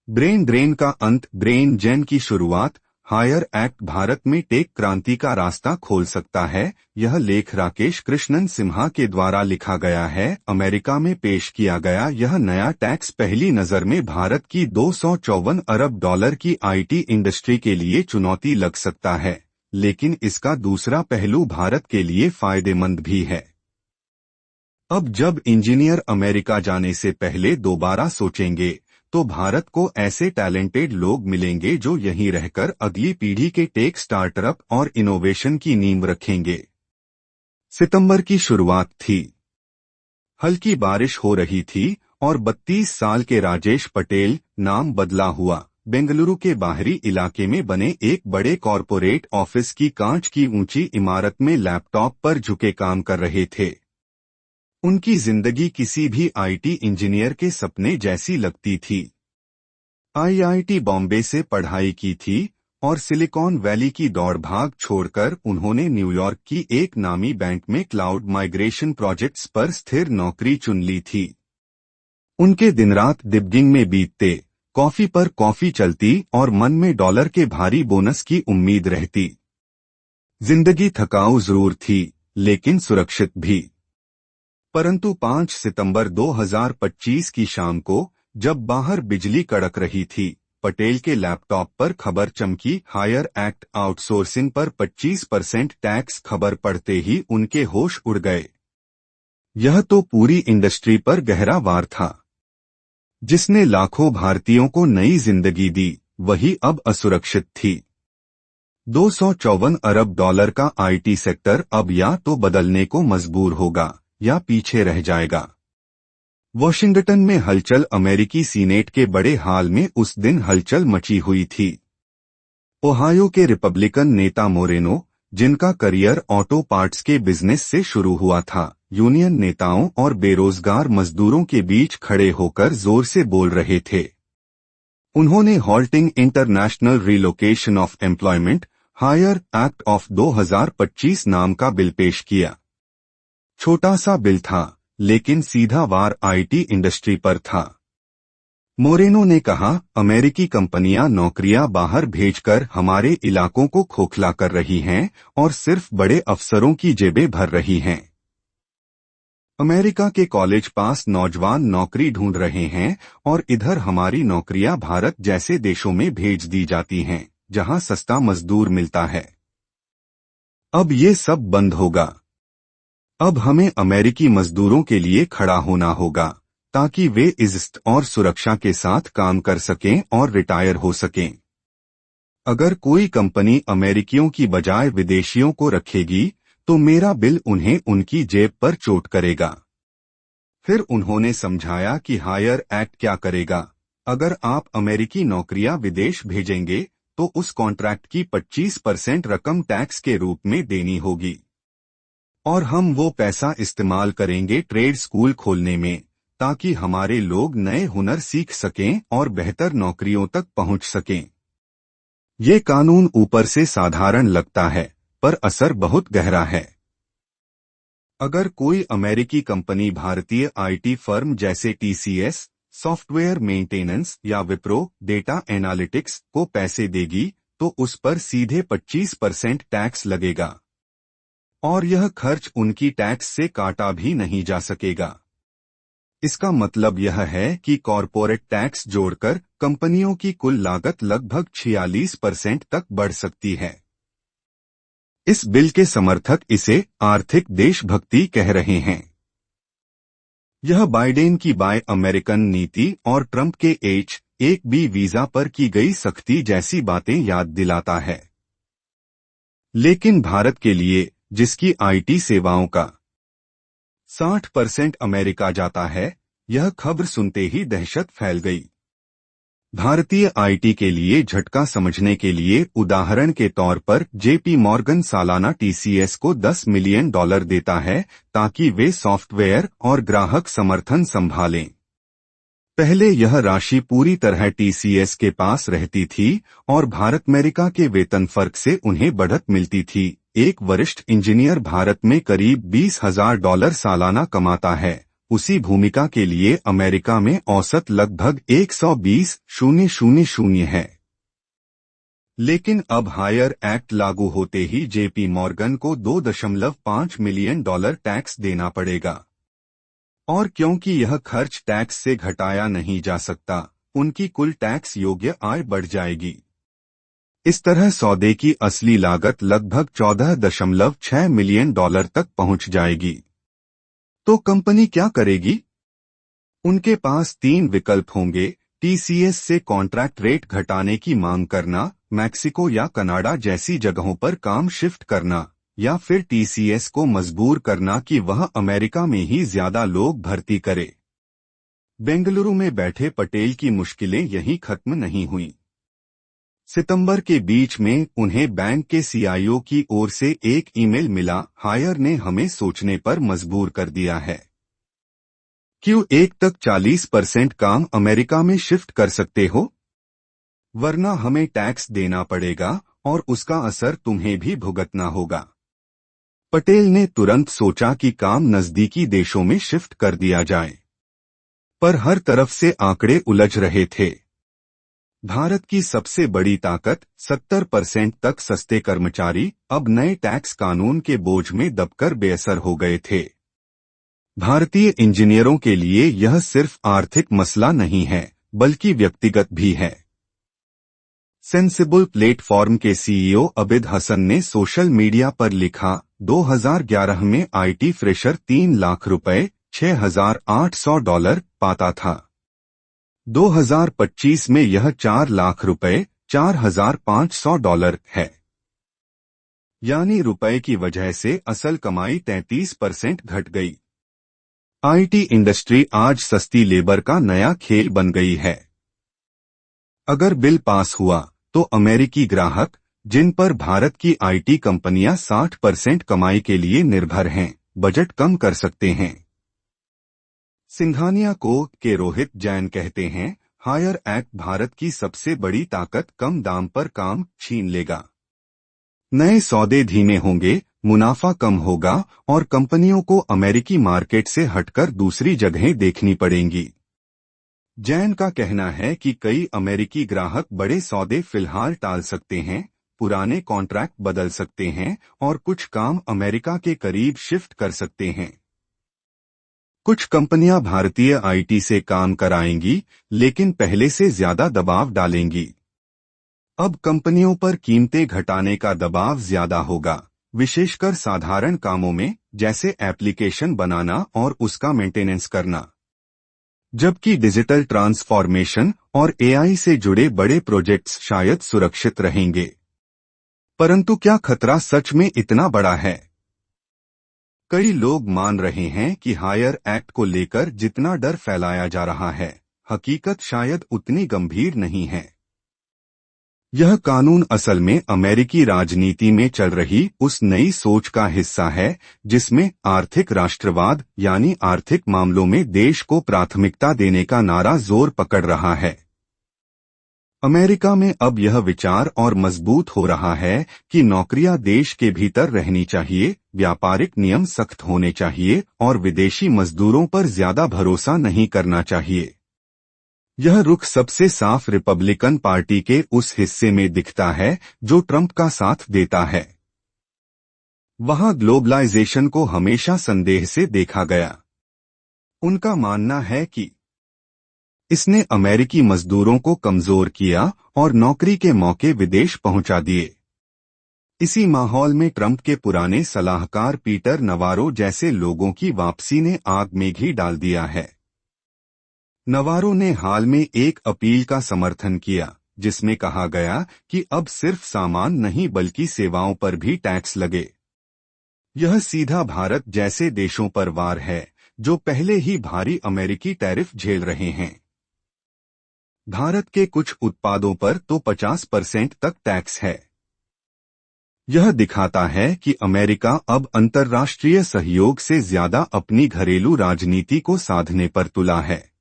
Brain drain का अंत, brain जेन की शुरुआत। हायर एक्ट भारत में टेक क्रांति का रास्ता खोल सकता है। यह लेख राकेश कृष्णन सिम्हा के द्वारा लिखा गया है। अमेरिका में पेश किया गया यह नया टैक्स पहली नजर में भारत की 254 अरब डॉलर की आईटी इंडस्ट्री के लिए चुनौती लग सकता है, लेकिन इसका दूसरा पहलू भारत के लिए फायदेमंद भी है। अब जब इंजीनियर अमेरिका जाने से पहले दोबारा सोचेंगे तो भारत को ऐसे टैलेंटेड लोग मिलेंगे जो यहीं रहकर अगली पीढ़ी के टेक स्टार्टअप और इनोवेशन की नींव रखेंगे। सितंबर की शुरुआत थी। हल्की बारिश हो रही थी और 32 साल के राजेश पटेल, नाम बदला हुआ, बेंगलुरु के बाहरी इलाके में बने एक बड़े कॉरपोरेट ऑफिस की कांच की ऊंची इमारत में लैपटॉप पर झुके काम कर रहे थे। उनकी जिंदगी किसी भी आईटी इंजीनियर के सपने जैसी लगती थी। आईआईटी बॉम्बे से पढ़ाई की थी और सिलिकॉन वैली की दौड़ भाग छोड़कर उन्होंने न्यूयॉर्क की एक नामी बैंक में क्लाउड माइग्रेशन प्रोजेक्ट्स पर स्थिर नौकरी चुन ली थी। उनके दिन रात डिबगिंग में बीतते, कॉफी पर कॉफी चलती और मन में डॉलर के भारी बोनस की उम्मीद रहती। जिंदगी थकाऊ जरूर थी, लेकिन सुरक्षित भी। परंतु 5 सितंबर 2025 की शाम को, जब बाहर बिजली कड़क रही थी, पटेल के लैपटॉप पर खबर चमकी। हायर एक्ट आउटसोर्सिंग पर 25% टैक्स। खबर पढ़ते ही उनके होश उड़ गए। यह तो पूरी इंडस्ट्री पर गहरा वार था। जिसने लाखों भारतीयों को नई जिंदगी दी, वही अब असुरक्षित थी। 254 अरब डॉलर का आईटी सेक्टर अब या तो बदलने को मजबूर होगा या पीछे रह जाएगा। वॉशिंगटन में हलचल। अमेरिकी सीनेट के बड़े हाल में उस दिन हलचल मची हुई थी। ओहायो के रिपब्लिकन नेता मोरेनो, जिनका करियर ऑटो पार्ट्स के बिजनेस से शुरू हुआ था, यूनियन नेताओं और बेरोजगार मजदूरों के बीच खड़े होकर जोर से बोल रहे थे। उन्होंने halting international relocation of employment, hire act of 2025 नाम का बिल पेश किया। छोटा सा बिल था, लेकिन सीधा वार आईटी इंडस्ट्री पर था। मोरेनो ने कहा, अमेरिकी कंपनियां नौकरियां बाहर भेजकर हमारे इलाकों को खोखला कर रही हैं और सिर्फ बड़े अफसरों की जेबें भर रही हैं। अमेरिका के कॉलेज पास नौजवान नौकरी ढूंढ रहे हैं और इधर हमारी नौकरियां भारत जैसे देशों में भेज दी जाती हैं, जहां सस्ता मजदूर मिलता है। अब ये सब बंद होगा। अब हमें अमेरिकी मजदूरों के लिए खड़ा होना होगा, ताकि वे इज्जत और सुरक्षा के साथ काम कर सकें और रिटायर हो सकें। अगर कोई कंपनी अमेरिकियों की बजाय विदेशियों को रखेगी, तो मेरा बिल उन्हें उनकी जेब पर चोट करेगा। फिर उन्होंने समझाया कि हायर एक्ट क्या करेगा। अगर आप अमेरिकी नौकरियां विदेश भेजेंगे, तो उस कॉन्ट्रैक्ट की 25% रकम टैक्स के रूप में देनी होगी, और हम वो पैसा इस्तेमाल करेंगे ट्रेड स्कूल खोलने में, ताकि हमारे लोग नए हुनर सीख सकें और बेहतर नौकरियों तक पहुंच सकें। ये कानून ऊपर से साधारण लगता है, पर असर बहुत गहरा है। अगर कोई अमेरिकी कंपनी भारतीय आईटी फर्म जैसे टीसीएस, सॉफ्टवेयर मेंटेनेंस या विप्रो, डेटा एनालिटिक्स को पैसे देगी, तो उस पर सीधे 25% टैक्स लगेगा, और यह खर्च उनकी टैक्स से काटा भी नहीं जा सकेगा। इसका मतलब यह है कि कॉरपोरेट टैक्स जोड़कर कंपनियों की कुल लागत लगभग 46% तक बढ़ सकती है। इस बिल के समर्थक इसे आर्थिक देशभक्ति कह रहे हैं। यह बाइडेन की बाय अमेरिकन नीति और ट्रंप के H-1B वीजा पर की गई सख्ती जैसी बातें याद दिलाता है। लेकिन भारत के लिए, जिसकी आईटी सेवाओं का 60% अमेरिका जाता है, यह खबर सुनते ही दहशत फैल गई। भारतीय आईटी के लिए झटका समझने के लिए उदाहरण के तौर पर जेपी मॉर्गन सालाना टीसीएस को $10 मिलियन देता है, ताकि वे सॉफ्टवेयर और ग्राहक समर्थन संभालें। पहले यह राशि पूरी तरह टीसीएस के पास रहती थी और भारत अमेरिका के वेतन फर्क से उन्हें बढ़त मिलती थी। एक वरिष्ठ इंजीनियर भारत में करीब $20,000 सालाना कमाता है। उसी भूमिका के लिए अमेरिका में औसत लगभग 120,000 है। लेकिन अब हायर एक्ट लागू होते ही जेपी मॉर्गन को $2.5 मिलियन टैक्स देना पड़ेगा। और क्योंकि यह खर्च टैक्स से घटाया नहीं जा सकता, उनकी कुल टैक्स योग्य आय बढ़ जाएगी। इस तरह सौदे की असली लागत लगभग $14.6 मिलियन तक पहुंच जाएगी। तो कंपनी क्या करेगी? उनके पास 3 विकल्प होंगे: टीसीएस से कॉन्ट्रैक्ट रेट घटाने की मांग करना, मैक्सिको या कनाडा जैसी जगहों पर काम शिफ्ट करना, या फिर टीसीएस को मजबूर करना कि वह अमेरिका में ही ज्यादा लोग भर्ती करे। बेंगलुरु में बैठे पटेल की मुश्किलें यहीं खत्म नहीं हुईं। सितंबर के बीच में उन्हें बैंक के सीईओ की ओर से एक ईमेल मिला, हायर ने हमें सोचने पर मजबूर कर दिया है। Q1 तक 40% काम अमेरिका में शिफ्ट कर सकते हो, वरना हमें टैक्स देना पड़ेगा और उसका असर तुम्हें भी भुगतना होगा। पटेल ने तुरंत सोचा कि काम नजदीकी देशों में शिफ्ट कर दिया जाए, पर हर तरफ से आंकड़े उलझ रहे थे। भारत की सबसे बड़ी ताकत 70% तक सस्ते कर्मचारी अब नए टैक्स कानून के बोझ में दबकर बेअसर हो गए थे। भारतीय इंजीनियरों के लिए यह सिर्फ आर्थिक मसला नहीं है, बल्कि व्यक्तिगत भी है। सेंसिबल प्लेटफॉर्म के सीईओ अबिद हसन ने सोशल मीडिया पर लिखा, 2011 में आईटी फ्रेशर 3 लाख रुपए $6,800 पाता था। 2025 में यह 4 लाख रुपए $4,500 है। यानी रुपए की वजह से असल कमाई 33% घट गई। आईटी इंडस्ट्री आज सस्ती लेबर का नया खेल बन गई है। अगर बिल पास हुआ तो अमेरिकी ग्राहक, जिन पर भारत की आईटी कंपनियां 60% कमाई के लिए निर्भर हैं, बजट कम कर सकते हैं। सिंघानिया को के रोहित जैन कहते हैं, हायर एक्ट भारत की सबसे बड़ी ताकत कम दाम पर काम छीन लेगा। नए सौदे धीमे होंगे, मुनाफा कम होगा और कंपनियों को अमेरिकी मार्केट से हटकर दूसरी जगहें देखनी पड़ेंगी। जैन का कहना है कि कई अमेरिकी ग्राहक बड़े सौदे फिलहाल टाल सकते हैं, पुराने कॉन्ट्रैक्ट बदल सकते हैं और कुछ काम अमेरिका के करीब शिफ्ट कर सकते हैं। कुछ कंपनियां भारतीय आईटी से काम कराएंगी, लेकिन पहले से ज्यादा दबाव डालेंगी। अब कंपनियों पर कीमतें घटाने का दबाव ज्यादा होगा, विशेषकर साधारण कामों में, जैसे एप्लीकेशन बनाना और उसका मेंटेनेंस करना। जबकि डिजिटल ट्रांसफॉर्मेशन और एआई से जुड़े बड़े प्रोजेक्ट्स शायद सुरक्षित रहेंगे। परंतु क्या खतरा सच में इतना बड़ा है? कई लोग मान रहे हैं कि हायर एक्ट को लेकर जितना डर फैलाया जा रहा है, हकीकत शायद उतनी गंभीर नहीं है। यह कानून असल में अमेरिकी राजनीति में चल रही उस नई सोच का हिस्सा है, जिसमें आर्थिक राष्ट्रवाद यानी आर्थिक मामलों में देश को प्राथमिकता देने का नारा जोर पकड़ रहा है। अमेरिका में अब यह विचार और मजबूत हो रहा है कि नौकरियां देश के भीतर रहनी चाहिए, व्यापारिक नियम सख्त होने चाहिए और विदेशी मजदूरों पर ज्यादा भरोसा नहीं करना चाहिए। यह रुख सबसे साफ रिपब्लिकन पार्टी के उस हिस्से में दिखता है जो ट्रंप का साथ देता है। वहां ग्लोबलाइजेशन को हमेशा संदेह से देखा गया। उनका मानना है कि इसने अमेरिकी मजदूरों को कमजोर किया और नौकरी के मौके विदेश पहुंचा दिए। इसी माहौल में ट्रंप के पुराने सलाहकार पीटर नवारो जैसे लोगों की वापसी ने आग में घी डाल दिया है। नवारो ने हाल में एक अपील का समर्थन किया, जिसमें कहा गया कि अब सिर्फ सामान नहीं बल्कि सेवाओं पर भी टैक्स लगे। यह सीधा भारत जैसे देशों पर वार है, जो पहले ही भारी अमेरिकी टैरिफ झेल रहे हैं। भारत के कुछ उत्पादों पर तो 50% तक टैक्स है। यह दिखाता है कि अमेरिका अब अंतर्राष्ट्रीय सहयोग से ज्यादा अपनी घरेलू राजनीति को साधने पर तुला है।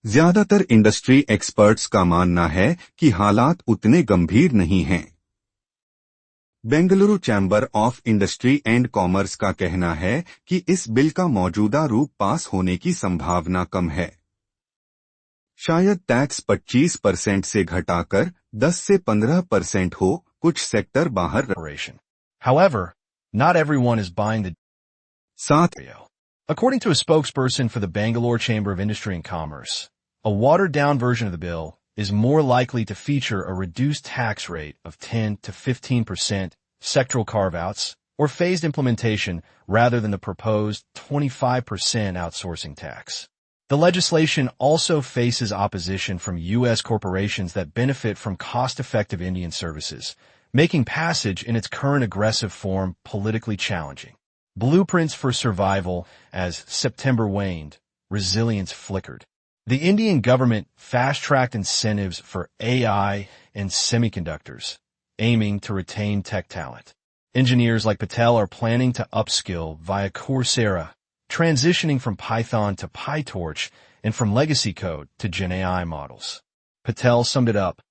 ज्यादातर इंडस्ट्री एक्सपर्ट्स का मानना है कि हालात उतने गंभीर नहीं हैं। Bengaluru chamber of industry and commerce का कहना है कि इस बिल का मौजूदा रूप पास होने की संभावना कम है। शायद टैक्स 25% से घटाकर 10 से 15% हो, कुछ सेक्टर बाहर। However, not everyone is buying the साथ According to a spokesperson for the Bangalore Chamber of Industry and Commerce, a watered-down version of the bill is more likely to feature a reduced tax rate of 10 to 15%, sectoral carve-outs, or phased implementation rather than the proposed 25% outsourcing tax. The legislation also faces opposition from U.S. corporations that benefit from cost-effective Indian services, making passage in its current aggressive form politically challenging. Blueprints for survival. As September waned, resilience flickered. The Indian government fast-tracked incentives for AI and semiconductors, aiming to retain tech talent. Engineers like Patel are planning to upskill via Coursera, transitioning from Python to PyTorch and from legacy code to GenAI models. Patel summed it up: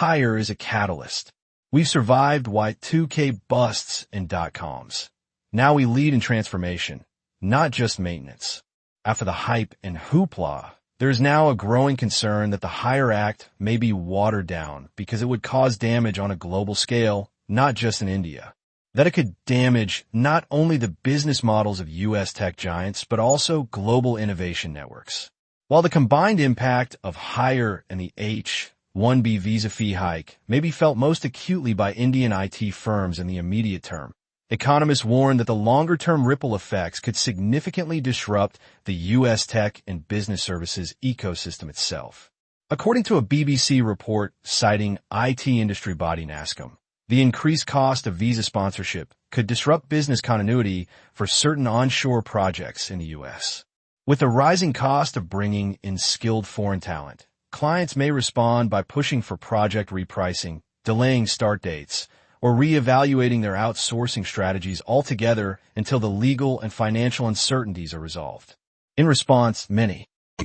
hire is a catalyst. We've survived Y2K busts and dot-coms. Now we lead in transformation, not just maintenance. After the hype and hoopla, there is now a growing concern that the HIRE Act may be watered down because it would cause damage on a global scale, not just in India. That it could damage not only the business models of U.S. tech giants, but also global innovation networks. While the combined impact of HIRE and the H-1B visa fee hike may be felt most acutely by Indian IT firms in the immediate term, economists warn that the longer-term ripple effects could significantly disrupt the U.S. tech and business services ecosystem itself. According to a BBC report citing IT industry body NASSCOM, the increased cost of visa sponsorship could disrupt business continuity for certain onshore projects in the U.S. With the rising cost of bringing in skilled foreign talent, clients may respond by pushing for project repricing, delaying start dates, or re-evaluating their outsourcing strategies altogether until the legal and financial uncertainties are resolved. In response, many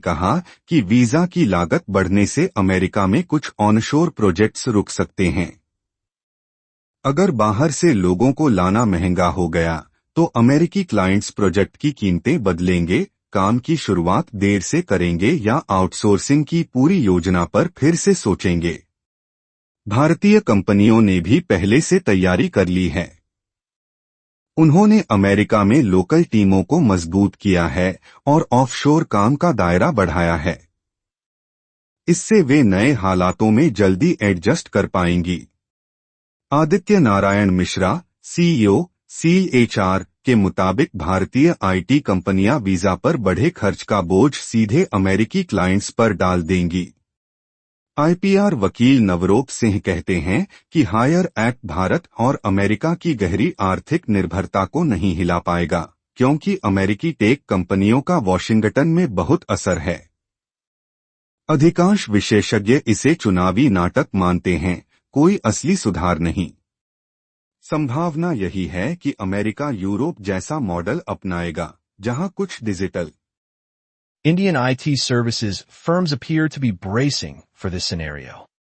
कहा कि visa की लागत बढ़ने से America में कुछ onshore projects रुक सकते हैं। अगर बाहर से लोगों को लाना महंगा हो गया, तो अमेरिकी क्लाइंट्स प्रोजेक्ट की कीमतें बदलेंगे, काम की शुरुआत देर से करेंगे या आउटसोर्सिंग की पूरी योजना पर फिर से सोचेंगे। भारतीय कंपनियों ने भी पहले से तैयारी कर ली है। उन्होंने अमेरिका में लोकल टीमों को मजबूत किया है और ऑफशोर काम का दायरा बढ़ाया है। इससे वे नए हालातों में जल्दी एडजस्ट कर पाएंगी। आदित्य नारायण मिश्रा, सीईओ, सीएचआर के मुताबिक भारतीय आईटी कंपनियां वीजा पर बढ़े खर्च का बोझ सीधे अमेरिकी क्लाइंट्स पर डाल देंगी। आईपीआर वकील नवरोप सिंह कहते हैं कि हायर एक्ट भारत और अमेरिका की गहरी आर्थिक निर्भरता को नहीं हिला पाएगा, क्योंकि अमेरिकी टेक कंपनियों का वॉशिंगटन में बहुत असर है। अधिकांश विशेषज्ञ इसे चुनावी नाटक मानते हैं, कोई असली सुधार नहीं। संभावना यही है कि अमेरिका यूरोप जैसा मॉडल अपनाएगा, जहां कुछ digital Indian IT services firms appear to be bracing for this scenario.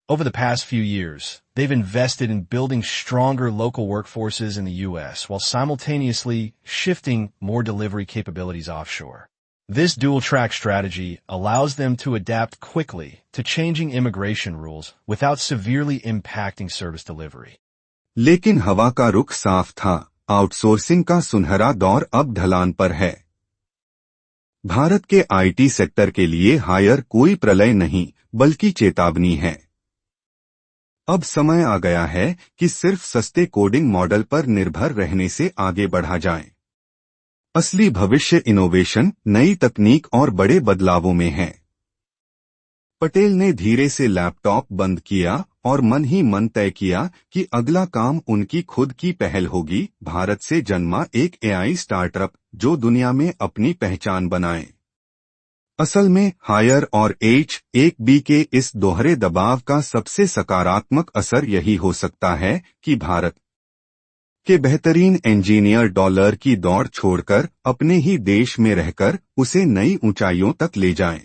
Over the past few years, they've invested in building stronger local workforces in the U.S. while simultaneously shifting more delivery capabilities offshore. This dual-track strategy allows them to adapt quickly to changing immigration rules without severely impacting service delivery. लेकिन हवा का रुख साफ था, outsourcing का सुनहरा दौर अब ढलान पर है। भारत के आईटी सेक्टर के लिए हायर कोई प्रलय नहीं, बल्कि चेतावनी है। अब समय आ गया है कि सिर्फ सस्ते कोडिंग मॉडल पर निर्भर रहने से आगे बढ़ा जाए। असली भविष्य इनोवेशन, नई तकनीक और बड़े बदलावों में है। पटेल ने धीरे से लैपटॉप बंद किया और मन ही मन तय किया कि अगला काम उनकी खुद की पहल होगी, भारत से जन्मा एक एआई स्टार्टअप जो दुनिया में अपनी पहचान बनाए। असल में हायर और H-1B के इस दोहरे दबाव का सबसे सकारात्मक असर यही हो सकता है कि भारत के बेहतरीन इंजीनियर डॉलर की दौड़ छोड़कर अपने ही देश में रहकर उसे नई ऊंचाइयों तक ले जाएं।